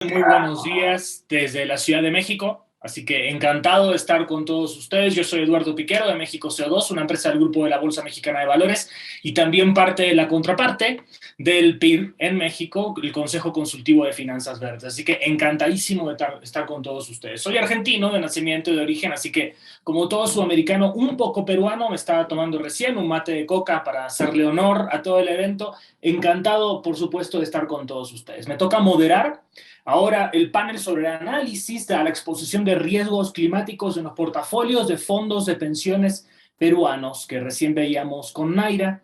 Muy buenos días desde la Ciudad de México, así que encantado de estar con todos ustedes. Yo soy Eduardo Piquero de México CO2, una empresa del grupo de la Bolsa Mexicana de Valores y también parte de la contraparte del PIR en México, el Consejo Consultivo de Finanzas Verdes. Así que encantadísimo de estar con todos ustedes. Soy argentino de nacimiento y de origen, así que como todo sudamericano, un poco peruano, me estaba tomando recién un mate de coca para hacerle honor a todo el evento. Encantado, por supuesto, de estar con todos ustedes. Me toca moderar ahora el panel sobre el análisis de la exposición de riesgos climáticos en los portafolios de fondos de pensiones peruanos que recién veíamos con Naira.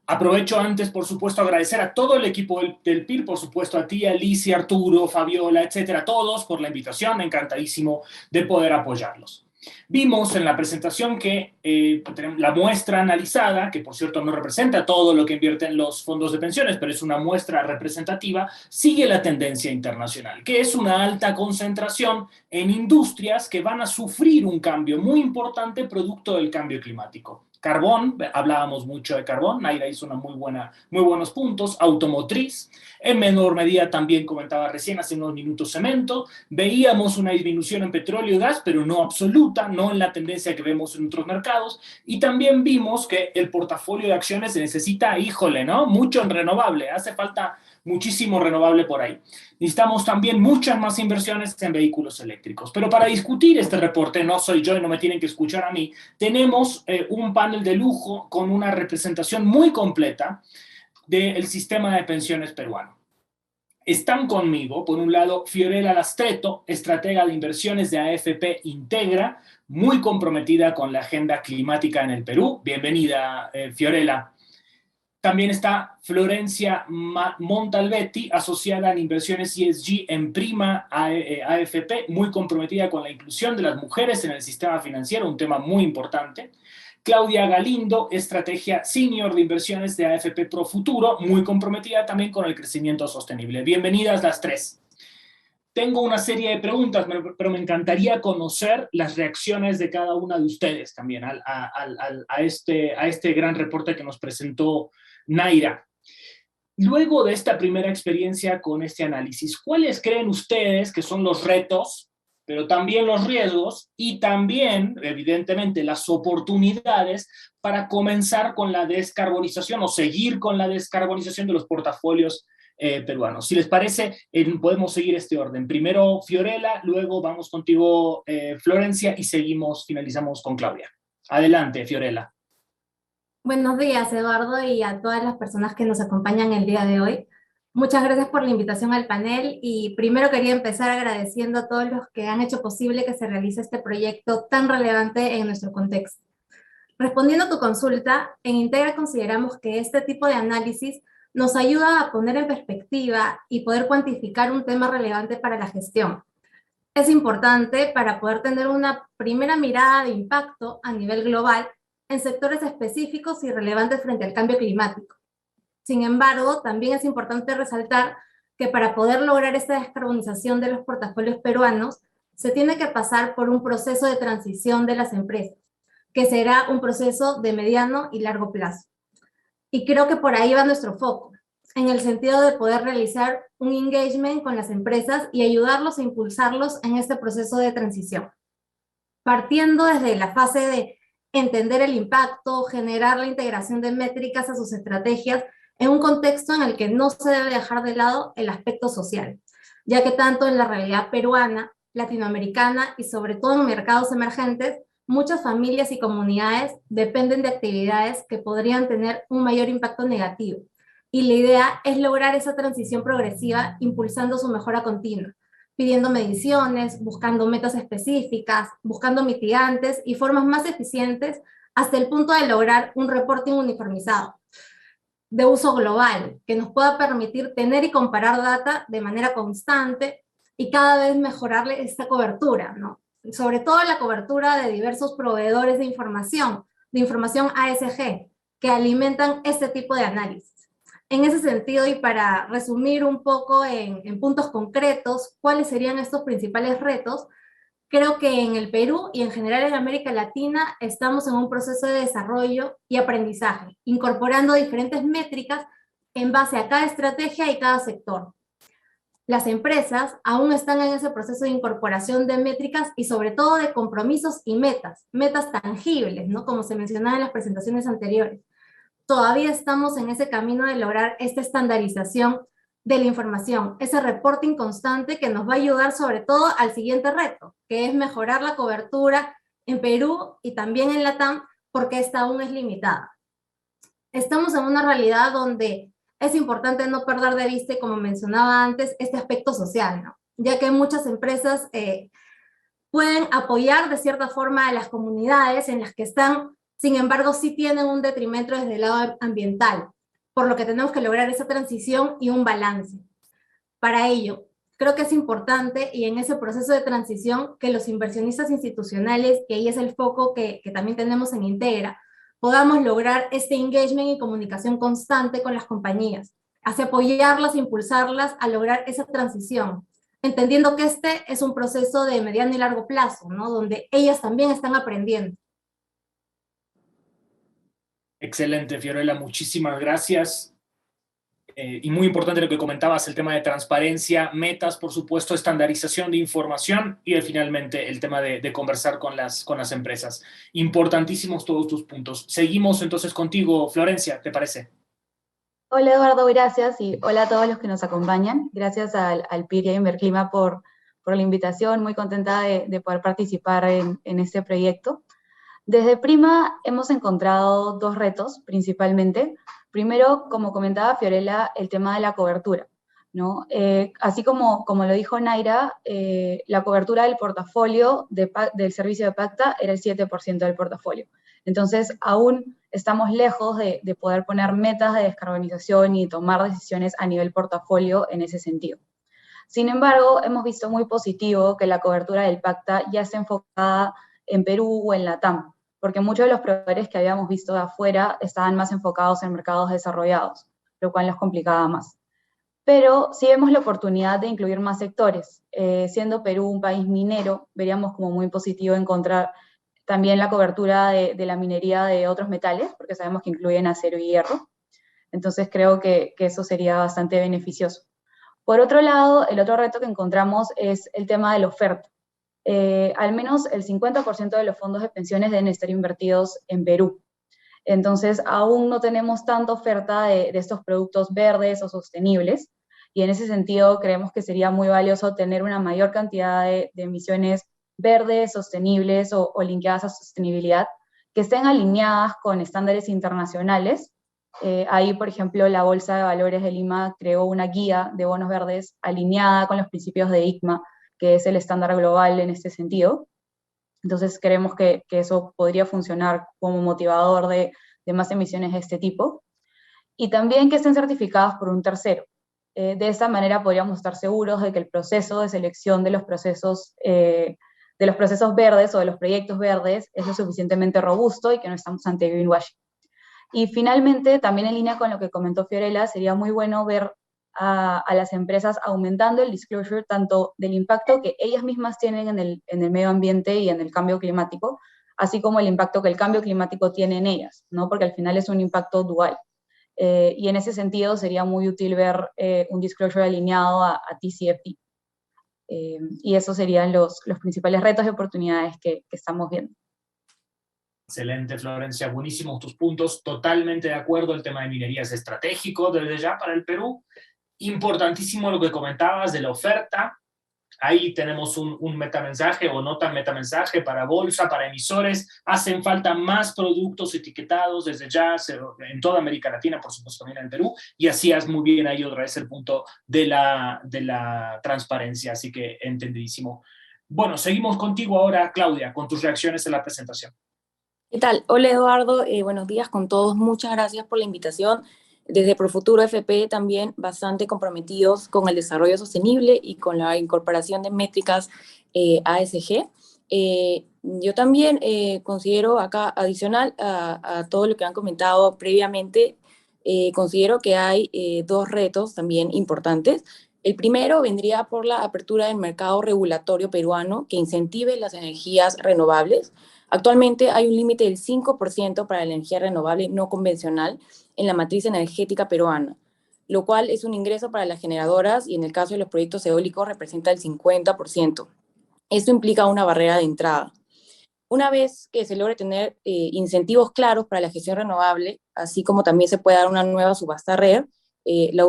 Aprovecho antes, por supuesto, agradecer a todo el equipo del PIR, por supuesto a ti, Alicia, Arturo, Fabiola, etcétera, todos por la invitación, encantadísimo de poder apoyarlos. Vimos en la presentación que la muestra analizada, que por cierto no representa todo lo que invierten los fondos de pensiones, pero es una muestra representativa, sigue la tendencia internacional, que es una alta concentración en industrias que van a sufrir un cambio muy importante producto del cambio climático. Carbón, hablábamos mucho de carbón, Naira hizo muy buenos puntos, automotriz, en menor medida también comentaba recién hace unos minutos cemento, veíamos una disminución en petróleo y gas, pero no absoluta, no en la tendencia que vemos en otros mercados, y también vimos que el portafolio de acciones se necesita, híjole, ¿no? Mucho en renovable, hace falta muchísimo renovable por ahí. Necesitamos también muchas más inversiones en vehículos eléctricos. Pero para discutir este reporte, no soy yo y no me tienen que escuchar a mí, tenemos un panel de lujo con una representación muy completa del sistema de pensiones peruano. Están conmigo, por un lado, Fiorella Lastreto, estratega de inversiones de AFP Integra, muy comprometida con la agenda climática en el Perú. Bienvenida, Fiorella. También está Florencia Montalbetti, asociada en inversiones ESG en Prima AFP, muy comprometida con la inclusión de las mujeres en el sistema financiero, un tema muy importante. Claudia Galindo, estrategia senior de inversiones de AFP Pro Futuro, muy comprometida también con el crecimiento sostenible. Bienvenidas las tres. Tengo una serie de preguntas, pero me encantaría conocer las reacciones de cada una de ustedes también a este gran reporte que nos presentó Naira. Luego de esta primera experiencia con este análisis, ¿cuáles creen ustedes que son los retos, pero también los riesgos y también, evidentemente, las oportunidades para comenzar con la descarbonización o seguir con la descarbonización de los portafolios peruanos? Si les parece, podemos seguir este orden. Primero Fiorella, luego vamos contigo Florencia y finalizamos con Claudia. Adelante, Fiorella. Buenos días, Eduardo, y a todas las personas que nos acompañan el día de hoy. Muchas gracias por la invitación al panel y primero quería empezar agradeciendo a todos los que han hecho posible que se realice este proyecto tan relevante en nuestro contexto. Respondiendo a tu consulta, en Integra consideramos que este tipo de análisis nos ayuda a poner en perspectiva y poder cuantificar un tema relevante para la gestión. Es importante para poder tener una primera mirada de impacto a nivel global en sectores específicos y relevantes frente al cambio climático. Sin embargo, también es importante resaltar que para poder lograr esta descarbonización de los portafolios peruanos, se tiene que pasar por un proceso de transición de las empresas, que será un proceso de mediano y largo plazo. Y creo que por ahí va nuestro foco, en el sentido de poder realizar un engagement con las empresas y ayudarlos a impulsarlos en este proceso de transición. Partiendo desde la fase de entender el impacto, generar la integración de métricas a sus estrategias en un contexto en el que no se debe dejar de lado el aspecto social, ya que tanto en la realidad peruana, latinoamericana y sobre todo en mercados emergentes, muchas familias y comunidades dependen de actividades que podrían tener un mayor impacto negativo. Y la idea es lograr esa transición progresiva impulsando su mejora continua, pidiendo mediciones, buscando metas específicas, buscando mitigantes y formas más eficientes hasta el punto de lograr un reporting uniformizado de uso global que nos pueda permitir tener y comparar data de manera constante y cada vez mejorarle esta cobertura, ¿no? Sobre todo la cobertura de diversos proveedores de información ASG, que alimentan este tipo de análisis. En ese sentido, y para resumir un poco en puntos concretos, ¿cuáles serían estos principales retos? Creo que en el Perú y en general en América Latina estamos en un proceso de desarrollo y aprendizaje, incorporando diferentes métricas en base a cada estrategia y cada sector. Las empresas aún están en ese proceso de incorporación de métricas y sobre todo de compromisos y metas tangibles, ¿no? Como se mencionaba en las presentaciones anteriores. Todavía estamos en ese camino de lograr esta estandarización de la información, ese reporting constante que nos va a ayudar sobre todo al siguiente reto, que es mejorar la cobertura en Perú y también en Latam, porque esta aún es limitada. Estamos en una realidad donde es importante no perder de vista, como mencionaba antes, este aspecto social, ¿no? Ya que muchas empresas pueden apoyar de cierta forma a las comunidades en las que están, sin embargo, sí tienen un detrimento desde el lado ambiental, por lo que tenemos que lograr esa transición y un balance. Para ello, creo que es importante, y en ese proceso de transición, que los inversionistas institucionales, que ahí es el foco que también tenemos en Integra, podamos lograr este engagement y comunicación constante con las compañías, hacia apoyarlas, impulsarlas a lograr esa transición, entendiendo que este es un proceso de mediano y largo plazo, ¿no? Donde ellas también están aprendiendo. Excelente, Fiorella, muchísimas gracias. Y muy importante lo que comentabas, el tema de transparencia, metas, por supuesto, estandarización de información y finalmente el tema de conversar con las empresas. Importantísimos todos tus puntos. Seguimos entonces contigo, Florencia, ¿te parece? Hola Eduardo, gracias y hola a todos los que nos acompañan. Gracias al PIR y a Inverclima por la invitación, muy contenta de poder participar en este proyecto. Desde Prima hemos encontrado dos retos principalmente. Primero, como comentaba Fiorella, el tema de la cobertura, ¿no? Así como lo dijo Naira, la cobertura del portafolio del servicio de Pacta era el 7% del portafolio. Entonces, aún estamos lejos de poder poner metas de descarbonización y tomar decisiones a nivel portafolio en ese sentido. Sin embargo, hemos visto muy positivo que la cobertura del Pacta ya esté enfocada en Perú o en Latam, porque muchos de los proveedores que habíamos visto de afuera estaban más enfocados en mercados desarrollados, lo cual nos complicaba más. Pero sí vemos la oportunidad de incluir más sectores. Siendo Perú un país minero, veríamos como muy positivo encontrar también la cobertura de la minería de otros metales, porque sabemos que incluyen acero y hierro. Entonces creo que eso sería bastante beneficioso. Por otro lado, el otro reto que encontramos es el tema de la oferta. Al menos el 50% de los fondos de pensiones deben estar invertidos en Perú. Entonces, aún no tenemos tanta oferta de estos productos verdes o sostenibles, y en ese sentido creemos que sería muy valioso tener una mayor cantidad de emisiones verdes, sostenibles o linkeadas a sostenibilidad, que estén alineadas con estándares internacionales. Ahí, por ejemplo, la Bolsa de Valores de Lima creó una guía de bonos verdes alineada con los principios de ICMA, que es el estándar global en este sentido. Entonces creemos que eso podría funcionar como motivador de más emisiones de este tipo. Y también que estén certificadas por un tercero. De esta manera podríamos estar seguros de que el proceso de selección de los procesos verdes o de los proyectos verdes es lo suficientemente robusto y que no estamos ante greenwashing. Y finalmente, también en línea con lo que comentó Fiorella, sería muy bueno ver a las empresas aumentando el disclosure tanto del impacto que ellas mismas tienen en el medio ambiente y en el cambio climático, así como el impacto que el cambio climático tiene en ellas, ¿no? Porque al final es un impacto dual. Y en ese sentido sería muy útil ver un disclosure alineado a TCFD. Y esos serían los principales retos y oportunidades que estamos viendo. Excelente, Florencia, buenísimos tus puntos, totalmente de acuerdo, el tema de minería es estratégico desde ya para el Perú, importantísimo lo que comentabas de la oferta, ahí tenemos un metamensaje o no tan metamensaje para bolsa, para emisores, hacen falta más productos etiquetados desde ya en toda América Latina, por supuesto también en Perú, y hacías muy bien ahí otra vez el punto de la transparencia, así que entendidísimo. Bueno, seguimos contigo ahora, Claudia, con tus reacciones a la presentación. ¿Qué tal? Hola Eduardo, buenos días con todos, muchas gracias por la invitación. Desde Profuturo FP también bastante comprometidos con el desarrollo sostenible y con la incorporación de métricas ASG. Yo también considero acá, adicional a todo lo que han comentado previamente, considero que hay dos retos también importantes. El primero vendría por la apertura del mercado regulatorio peruano que incentive las energías renovables. Actualmente hay un límite del 5% para la energía renovable no convencional en la matriz energética peruana. lo cual es un ingreso para las generadoras y en el caso de los proyectos eólicos representa el 50%. Esto implica una barrera de entrada. Una vez que se logre tener incentivos claros para la gestión renovable, así como también se puede dar una nueva subasta RER,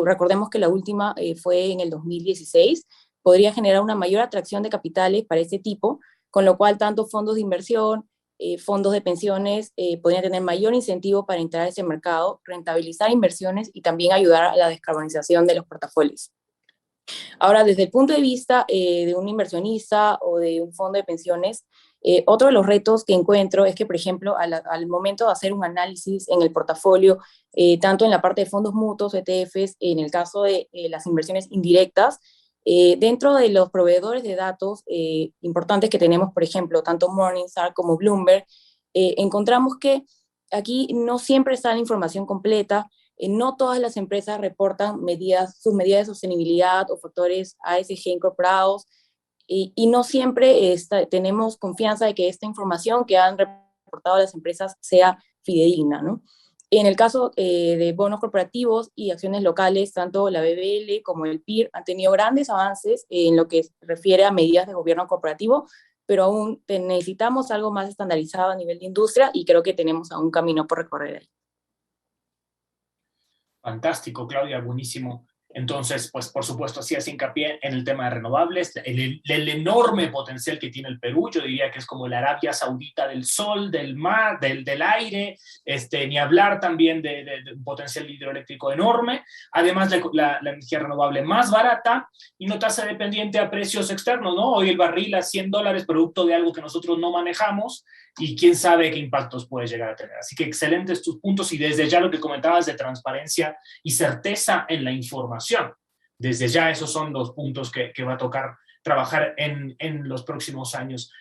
recordemos que la última fue en el 2016, podría generar una mayor atracción de capitales para este tipo, con lo cual tanto fondos de inversión, fondos de pensiones podrían tener mayor incentivo para entrar a ese mercado, rentabilizar inversiones y también ayudar a la descarbonización de los portafolios. Ahora, desde el punto de vista de un inversionista o de un fondo de pensiones, otro de los retos que encuentro es que, por ejemplo, al momento de hacer un análisis en el portafolio, tanto en la parte de fondos mutuos, ETFs, en el caso de las inversiones indirectas, dentro de los proveedores de datos importantes que tenemos, por ejemplo, tanto Morningstar como Bloomberg, encontramos que aquí no siempre está la información completa, no todas las empresas reportan sus medidas de sostenibilidad o factores ASG incorporados, y no siempre tenemos confianza de que esta información que han reportado las empresas sea fidedigna, ¿no? En el caso de bonos corporativos y acciones locales, tanto la BBL como el PIR han tenido grandes avances en lo que se refiere a medidas de gobierno corporativo, pero aún necesitamos algo más estandarizado a nivel de industria y creo que tenemos aún un camino por recorrer ahí. Fantástico, Claudia, buenísimo. Entonces, pues por supuesto, hacías hincapié en el tema de renovables, el enorme potencial que tiene el Perú. Yo diría que es como la Arabia Saudita del sol, del mar, del aire, ni hablar también de un potencial hidroeléctrico enorme. Además, la energía renovable más barata y no tasa dependiente a precios externos, ¿no? Hoy el barril a $100, producto de algo que nosotros no manejamos, y quién sabe qué impactos puede llegar a tener. Así que excelentes tus puntos, y desde ya lo que comentabas de transparencia y certeza en la información. Desde ya esos son los puntos que va a tocar trabajar en los próximos años.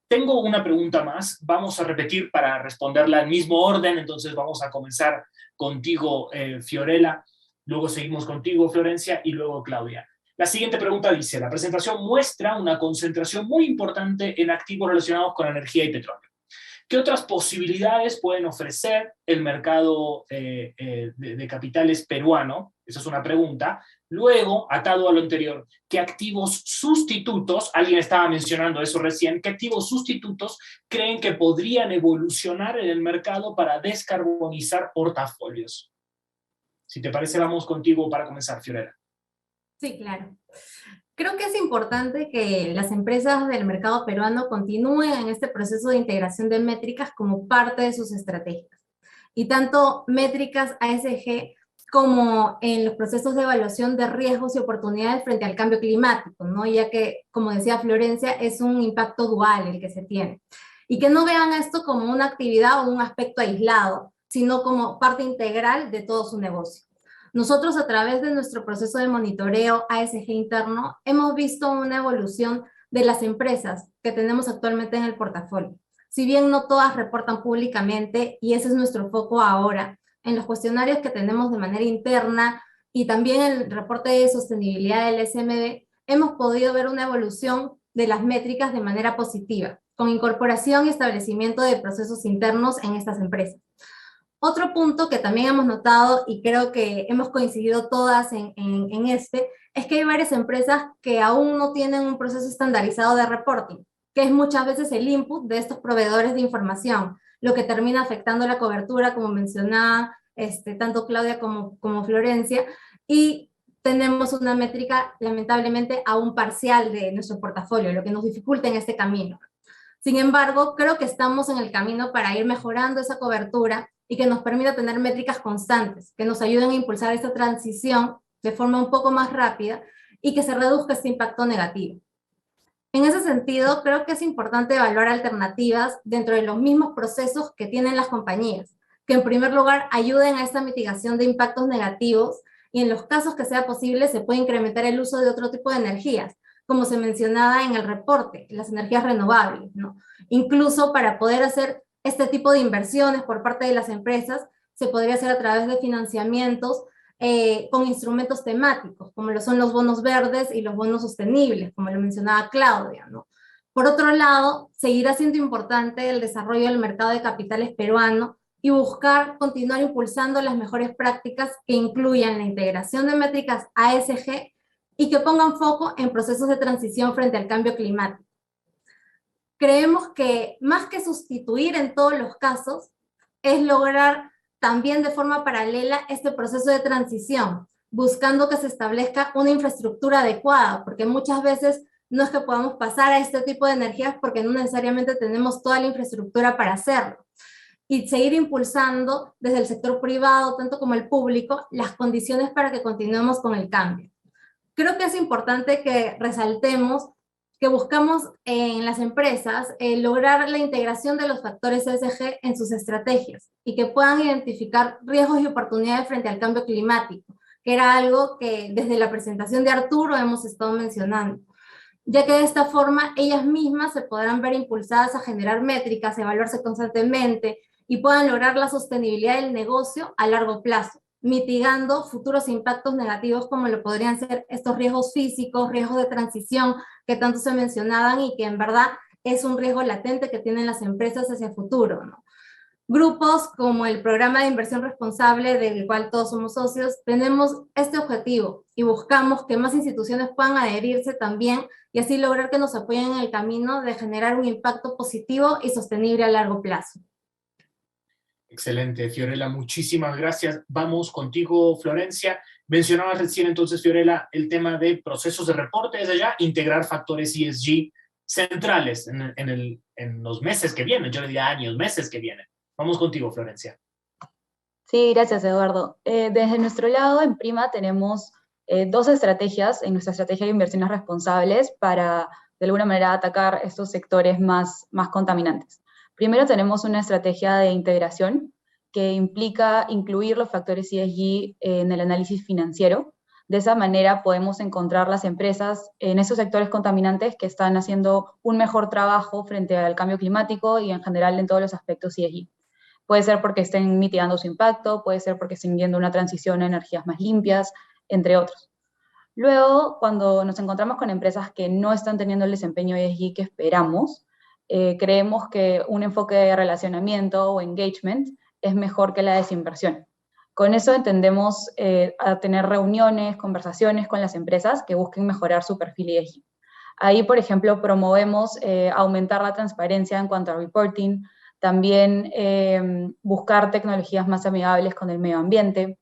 Tengo una pregunta más, vamos a repetir para responderla al mismo orden, entonces vamos a comenzar contigo, Fiorella, luego seguimos contigo, Florencia, y luego Claudia. La siguiente pregunta dice: la presentación muestra una concentración muy importante en activos relacionados con energía y petróleo. ¿Qué otras posibilidades pueden ofrecer el mercado de capitales peruano? Esa es una pregunta. Luego, atado a lo anterior, ¿qué activos sustitutos, alguien estaba mencionando eso recién, qué activos sustitutos creen que podrían evolucionar en el mercado para descarbonizar portafolios? Si te parece, vamos contigo para comenzar, Fiorella. Sí, claro. Creo que es importante que las empresas del mercado peruano continúen en este proceso de integración de métricas como parte de sus estrategias. Y tanto métricas ASG como en los procesos de evaluación de riesgos y oportunidades frente al cambio climático, ¿no? Ya que, como decía Florencia, es un impacto dual el que se tiene. Y que no vean esto como una actividad o un aspecto aislado, sino como parte integral de todo su negocio. Nosotros, a través de nuestro proceso de monitoreo ASG interno, hemos visto una evolución de las empresas que tenemos actualmente en el portafolio. Si bien no todas reportan públicamente, y ese es nuestro foco ahora, en los cuestionarios que tenemos de manera interna y también en el reporte de sostenibilidad del SMB, hemos podido ver una evolución de las métricas de manera positiva, con incorporación y establecimiento de procesos internos en estas empresas. Otro punto que también hemos notado, y creo que hemos coincidido todas en es que hay varias empresas que aún no tienen un proceso estandarizado de reporting, que es muchas veces el input de estos proveedores de información, lo que termina afectando la cobertura, como mencionaba tanto Claudia como Florencia, y tenemos una métrica lamentablemente aún parcial de nuestro portafolio, lo que nos dificulta en este camino. Sin embargo, creo que estamos en el camino para ir mejorando esa cobertura y que nos permita tener métricas constantes, que nos ayuden a impulsar esta transición de forma un poco más rápida y que se reduzca este impacto negativo. En ese sentido, creo que es importante evaluar alternativas dentro de los mismos procesos que tienen las compañías, que en primer lugar ayuden a esta mitigación de impactos negativos, y en los casos que sea posible se puede incrementar el uso de otro tipo de energías, como se mencionaba en el reporte, las energías renovables, ¿no? Incluso para poder hacer este tipo de inversiones por parte de las empresas, se podría hacer a través de financiamientos con instrumentos temáticos, como lo son los bonos verdes y los bonos sostenibles, como lo mencionaba Claudia, ¿no? Por otro lado, seguirá siendo importante el desarrollo del mercado de capitales peruano, y buscar continuar impulsando las mejores prácticas que incluyan la integración de métricas ASG y que pongan foco en procesos de transición frente al cambio climático. Creemos que más que sustituir en todos los casos, es lograr también de forma paralela este proceso de transición, buscando que se establezca una infraestructura adecuada, porque muchas veces no es que podamos pasar a este tipo de energías porque no necesariamente tenemos toda la infraestructura para hacerlo. Y seguir impulsando desde el sector privado, tanto como el público, las condiciones para que continuemos con el cambio. Creo que es importante que resaltemos que buscamos en las empresas lograr la integración de los factores ESG en sus estrategias y que puedan identificar riesgos y oportunidades frente al cambio climático, que era algo que desde la presentación de Arturo hemos estado mencionando, ya que de esta forma ellas mismas se podrán ver impulsadas a generar métricas, evaluarse constantemente y puedan lograr la sostenibilidad del negocio a largo plazo, mitigando futuros impactos negativos como lo podrían ser estos riesgos físicos, riesgos de transición que tanto se mencionaban y que en verdad es un riesgo latente que tienen las empresas hacia el futuro, ¿no? Grupos como el Programa de Inversión Responsable, del cual todos somos socios, tenemos este objetivo y buscamos que más instituciones puedan adherirse también y así lograr que nos apoyen en el camino de generar un impacto positivo y sostenible a largo plazo. Excelente, Fiorella, muchísimas gracias. Vamos contigo, Florencia. Mencionabas recién entonces, Fiorella, el tema de procesos de reporte desde allá, integrar factores ESG centrales en los meses que vienen, yo le diría años, meses que vienen. Vamos contigo, Florencia. Sí, gracias, Eduardo. Desde nuestro lado, en Prima, tenemos dos estrategias en nuestra estrategia de inversiones responsables para, de alguna manera, atacar estos sectores más contaminantes. Primero tenemos una estrategia de integración que implica incluir los factores ESG en el análisis financiero. De esa manera podemos encontrar las empresas en esos sectores contaminantes que están haciendo un mejor trabajo frente al cambio climático y en general en todos los aspectos ESG. Puede ser porque estén mitigando su impacto, puede ser porque estén viendo una transición a energías más limpias, entre otros. Luego, cuando nos encontramos con empresas que no están teniendo el desempeño ESG que esperamos, creemos que un enfoque de relacionamiento o engagement es mejor que la desinversión. Con eso entendemos a tener reuniones, conversaciones con las empresas que busquen mejorar su perfil ESG. Ahí, por ejemplo, promovemos aumentar la transparencia en cuanto a reporting, también buscar tecnologías más amigables con el medio ambiente.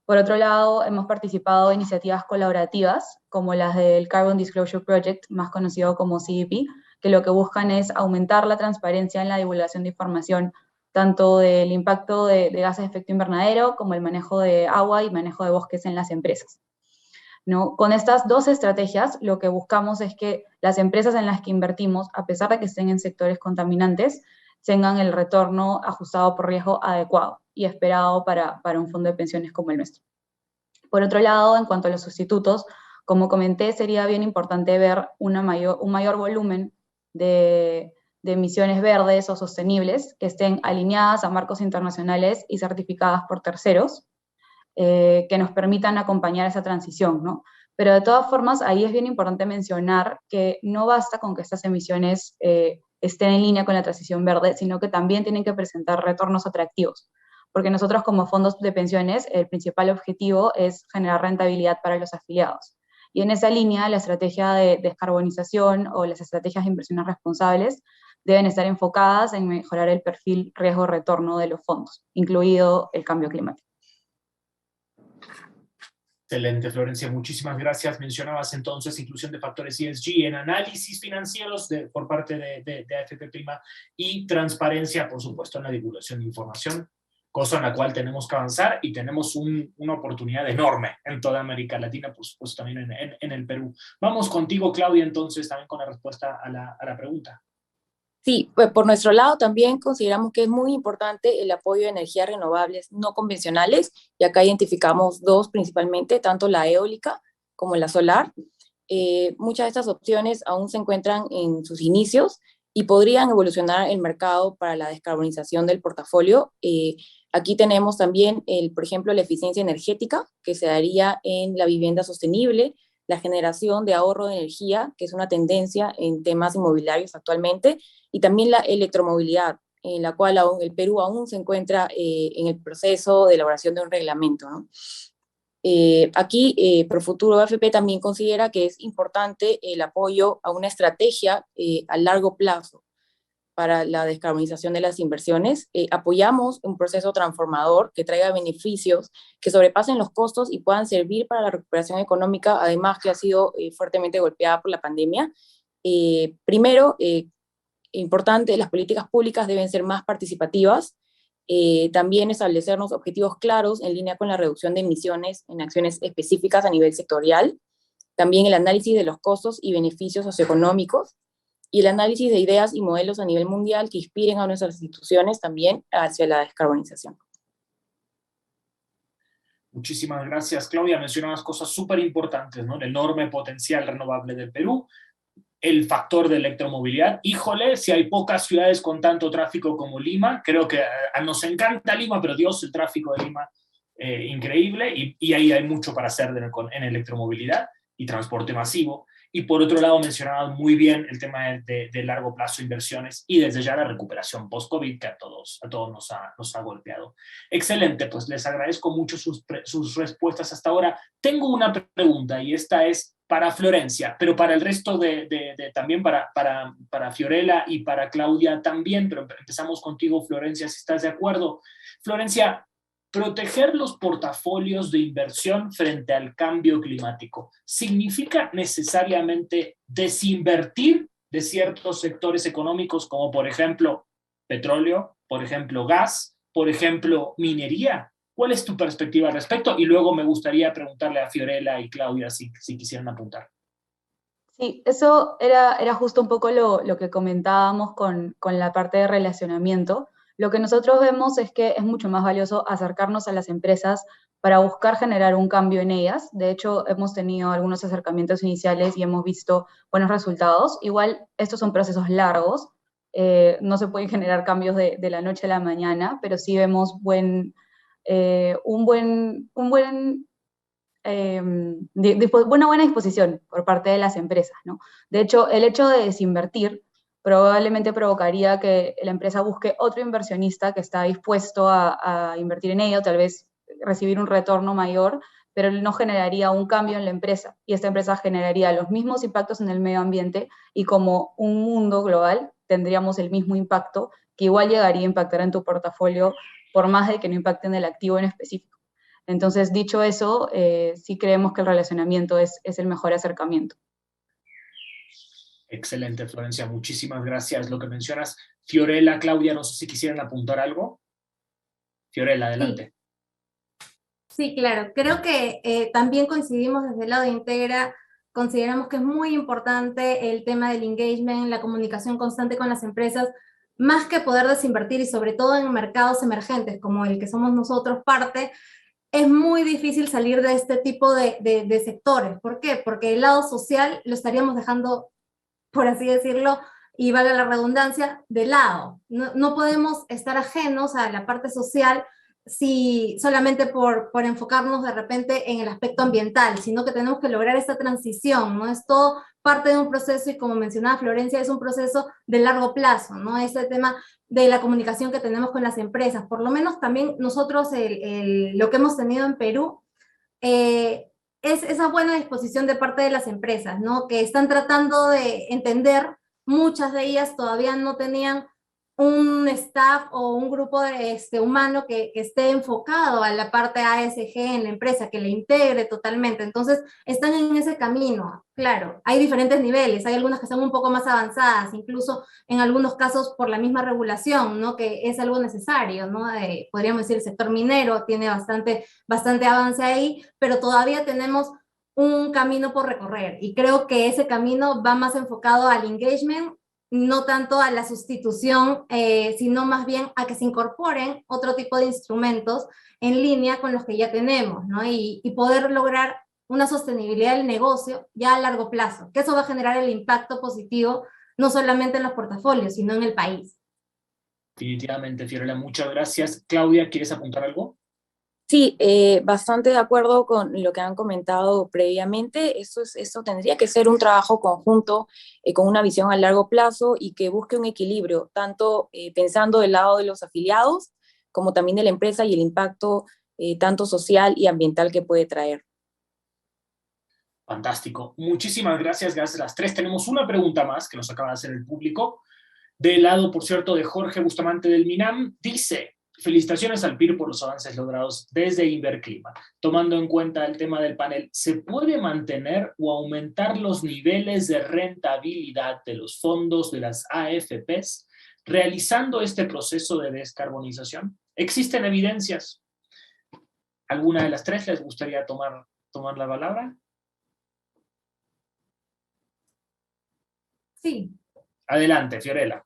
Por otro lado, hemos participado en iniciativas colaborativas, como las del Carbon Disclosure Project, más conocido como CDP, que lo que buscan es aumentar la transparencia en la divulgación de información, tanto del impacto de gases de efecto invernadero, como el manejo de agua y manejo de bosques en las empresas, ¿no? Con estas dos estrategias, lo que buscamos es que las empresas en las que invertimos, a pesar de que estén en sectores contaminantes, tengan el retorno ajustado por riesgo adecuado y esperado para un fondo de pensiones como el nuestro. Por otro lado, en cuanto a los sustitutos, como comenté, sería bien importante ver un mayor volumen de emisiones verdes o sostenibles que estén alineadas a marcos internacionales y certificadas por terceros, que nos permitan acompañar esa transición, ¿no? Pero de todas formas, ahí es bien importante mencionar que no basta con que estas emisiones estén en línea con la transición verde, sino que también tienen que presentar retornos atractivos, porque nosotros como fondos de pensiones, el principal objetivo es generar rentabilidad para los afiliados. Y en esa línea, la estrategia de descarbonización o las estrategias de inversiones responsables deben estar enfocadas en mejorar el perfil riesgo-retorno de los fondos, incluido el cambio climático. Excelente, Florencia, muchísimas gracias. Mencionabas entonces inclusión de factores ESG en análisis financieros por parte de AFP Prima y transparencia, por supuesto, en la divulgación de información, cosa en la cual tenemos que avanzar y tenemos una oportunidad enorme en toda América Latina, por supuesto también en el Perú. Vamos contigo, Claudia, entonces, también con la respuesta a la pregunta. Sí, pues por nuestro lado también consideramos que es muy importante el apoyo de energías renovables no convencionales, y acá identificamos dos principalmente, tanto la eólica como la solar. Muchas de estas opciones aún se encuentran en sus inicios y podrían evolucionar el mercado para la descarbonización del portafolio. Aquí tenemos también, por ejemplo, la eficiencia energética, que se daría en la vivienda sostenible, la generación de ahorro de energía, que es una tendencia en temas inmobiliarios actualmente, y también la electromovilidad, en la cual el Perú aún se encuentra en el proceso de elaboración de un reglamento, ¿no? Aquí, Profuturo AFP también considera que es importante el apoyo a una estrategia a largo plazo para la descarbonización de las inversiones. Apoyamos un proceso transformador que traiga beneficios que sobrepasen los costos y puedan servir para la recuperación económica, además que ha sido fuertemente golpeada por la pandemia. Primero, importante, las políticas públicas deben ser más participativas. También establecernos objetivos claros en línea con la reducción de emisiones en acciones específicas a nivel sectorial. También el análisis de los costos y beneficios socioeconómicos y el análisis de ideas y modelos a nivel mundial que inspiren a nuestras instituciones también hacia la descarbonización. Muchísimas gracias, Claudia. Mencionabas cosas súper importantes, ¿no? El enorme potencial renovable del Perú, el factor de electromovilidad. Híjole, si hay pocas ciudades con tanto tráfico como Lima, creo que nos encanta Lima, pero Dios, el tráfico de Lima, increíble, y ahí hay mucho para hacer en electromovilidad y transporte masivo. Y por otro lado, mencionabas muy bien el tema de largo plazo inversiones y desde ya la recuperación post-COVID que a todos nos ha golpeado. Excelente, pues les agradezco mucho sus respuestas hasta ahora. Tengo una pregunta y esta es para Florencia, pero para el resto también para Fiorella y para Claudia también, pero empezamos contigo, Florencia, si estás de acuerdo. Florencia, proteger los portafolios de inversión frente al cambio climático ¿significa necesariamente desinvertir de ciertos sectores económicos como por ejemplo petróleo, por ejemplo gas, por ejemplo minería? ¿Cuál es tu perspectiva al respecto? Y luego me gustaría preguntarle a Fiorella y Claudia si quisieran apuntar. Sí, eso era justo un poco lo que comentábamos con la parte de relacionamiento. Lo que nosotros vemos es que es mucho más valioso acercarnos a las empresas para buscar generar un cambio en ellas. De hecho, hemos tenido algunos acercamientos iniciales y hemos visto buenos resultados. Igual, estos son procesos largos. No se pueden generar cambios de la noche a la mañana, pero sí vemos una buena disposición por parte de las empresas, ¿no? De hecho, el hecho de desinvertir probablemente provocaría que la empresa busque otro inversionista que está dispuesto a invertir en ello, tal vez recibir un retorno mayor, pero no generaría un cambio en la empresa, y esta empresa generaría los mismos impactos en el medio ambiente, y como un mundo global tendríamos el mismo impacto, que igual llegaría a impactar en tu portafolio, por más de que no impacte en el activo en específico. Entonces, dicho eso, sí creemos que el relacionamiento es el mejor acercamiento. Excelente, Florencia, muchísimas gracias. Lo que mencionas, Fiorella, Claudia, no sé si quisieran apuntar algo. Fiorella, adelante. Sí, claro. Creo que también coincidimos desde el lado de Integra. Consideramos que es muy importante el tema del engagement, la comunicación constante con las empresas, más que poder desinvertir, y sobre todo en mercados emergentes como el que somos nosotros parte. Es muy difícil salir de este tipo de sectores. ¿Por qué? Porque el lado social lo estaríamos dejando, por así decirlo, y valga la redundancia, de lado. No podemos estar ajenos a la parte social si solamente por enfocarnos de repente en el aspecto ambiental, sino que tenemos que lograr esta transición, ¿no? Es todo parte de un proceso, y como mencionaba Florencia, es un proceso de largo plazo, ¿no? Este tema de la comunicación que tenemos con las empresas, por lo menos también nosotros lo que hemos tenido en Perú, es esa buena disposición de parte de las empresas, ¿no? Que están tratando de entender. Muchas de ellas todavía no tenían un staff o un grupo humano que esté enfocado a la parte ASG en la empresa, que le integre totalmente. Entonces, están en ese camino. Claro, hay diferentes niveles, hay algunas que están un poco más avanzadas, incluso en algunos casos por la misma regulación, ¿no? Que es algo necesario, ¿no? Podríamos decir, el sector minero tiene bastante avance ahí, pero todavía tenemos un camino por recorrer, y creo que ese camino va más enfocado al engagement, no tanto a la sustitución, sino más bien a que se incorporen otro tipo de instrumentos en línea con los que ya tenemos, ¿no? Y poder lograr una sostenibilidad del negocio ya a largo plazo, que eso va a generar el impacto positivo no solamente en los portafolios, sino en el país. Definitivamente, Fiorella, muchas gracias. Claudia, ¿quieres apuntar algo? Sí, bastante de acuerdo con lo que han comentado previamente. Eso tendría que ser un trabajo conjunto, con una visión a largo plazo y que busque un equilibrio, tanto pensando del lado de los afiliados como también de la empresa y el impacto tanto social y ambiental que puede traer. Fantástico. Muchísimas gracias, gracias a las tres. Tenemos una pregunta más que nos acaba de hacer el público. Del lado, por cierto, de Jorge Bustamante del MINAM, dice: felicitaciones al PIR por los avances logrados desde Inverclima. Tomando en cuenta el tema del panel, ¿se puede mantener o aumentar los niveles de rentabilidad de los fondos de las AFPs realizando este proceso de descarbonización? ¿Existen evidencias? ¿Alguna de las tres les gustaría tomar la palabra? Sí. Adelante, Fiorella.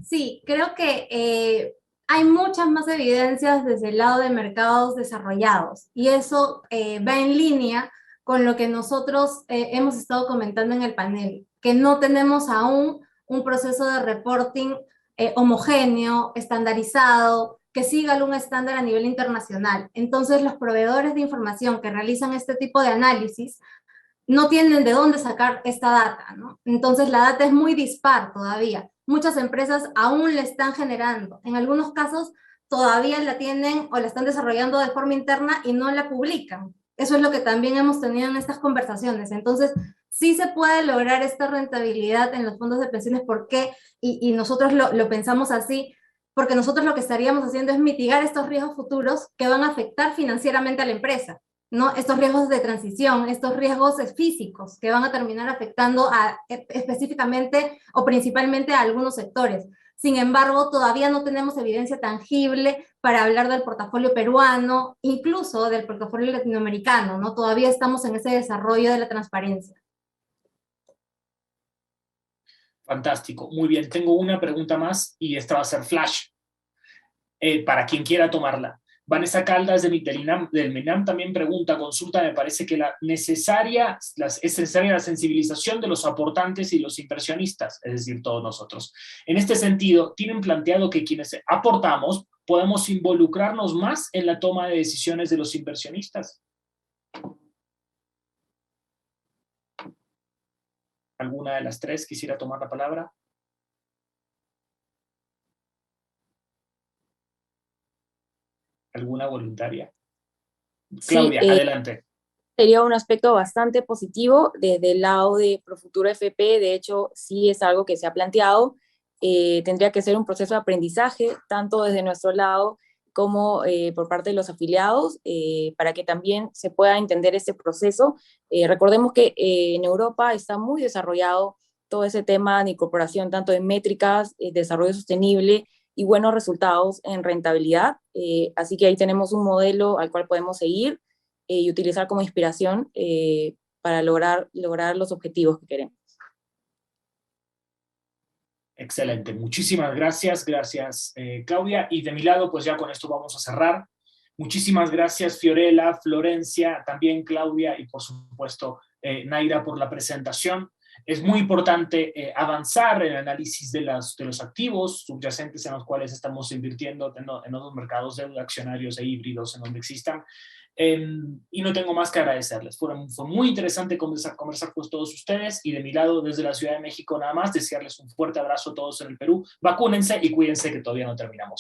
Sí, creo que hay muchas más evidencias desde el lado de mercados desarrollados y eso va en línea con lo que nosotros hemos estado comentando en el panel, que no tenemos aún un proceso de reporting homogéneo, estandarizado, que siga algún estándar a nivel internacional. Entonces, los proveedores de información que realizan este tipo de análisis no tienen de dónde sacar esta data, ¿no? Entonces la data es muy dispar todavía. Muchas empresas aún la están generando. En algunos casos todavía la tienen o la están desarrollando de forma interna y no la publican. Eso es lo que también hemos tenido en estas conversaciones. Entonces, sí se puede lograr esta rentabilidad en los fondos de pensiones. ¿Por qué? Y nosotros lo pensamos así, porque nosotros lo que estaríamos haciendo es mitigar estos riesgos futuros que van a afectar financieramente a la empresa, ¿no? Estos riesgos de transición, estos riesgos físicos que van a terminar afectando específicamente o principalmente a algunos sectores. Sin embargo, todavía no tenemos evidencia tangible para hablar del portafolio peruano, incluso del portafolio latinoamericano, ¿no? Todavía estamos en ese desarrollo de la transparencia. Fantástico. Muy bien, tengo una pregunta más y esta va a ser flash, para quien quiera tomarla. Vanessa Caldas del MINAM también pregunta, consulta, me parece que es necesaria la sensibilización de los aportantes y los inversionistas, es decir, todos nosotros. En este sentido, ¿tienen planteado que quienes aportamos podamos involucrarnos más en la toma de decisiones de los inversionistas? ¿Alguna de las tres quisiera tomar la palabra? ¿Alguna voluntaria? Claudia, Sí, adelante. sería un aspecto bastante positivo desde el lado de Profuturo FP. De hecho, sí es algo que se ha planteado. Tendría que ser un proceso de aprendizaje, tanto desde nuestro lado como por parte de los afiliados, para que también se pueda entender este proceso. Recordemos que en Europa está muy desarrollado todo ese tema de incorporación tanto de métricas, desarrollo sostenible y buenos resultados en rentabilidad. Así que ahí tenemos un modelo al cual podemos seguir y utilizar como inspiración para lograr los objetivos que queremos. Excelente, muchísimas gracias, Claudia, y de mi lado pues ya con esto vamos a cerrar. Muchísimas gracias Fiorella, Florencia, también Claudia y por supuesto Naira por la presentación. Es muy importante avanzar en el análisis de los activos subyacentes en los cuales estamos invirtiendo en otros mercados de accionarios e híbridos en donde existan. Y no tengo más que agradecerles. Fue muy interesante conversar con todos ustedes y de mi lado, desde la Ciudad de México, nada más desearles un fuerte abrazo a todos en el Perú. Vacúnense y cuídense que todavía no terminamos.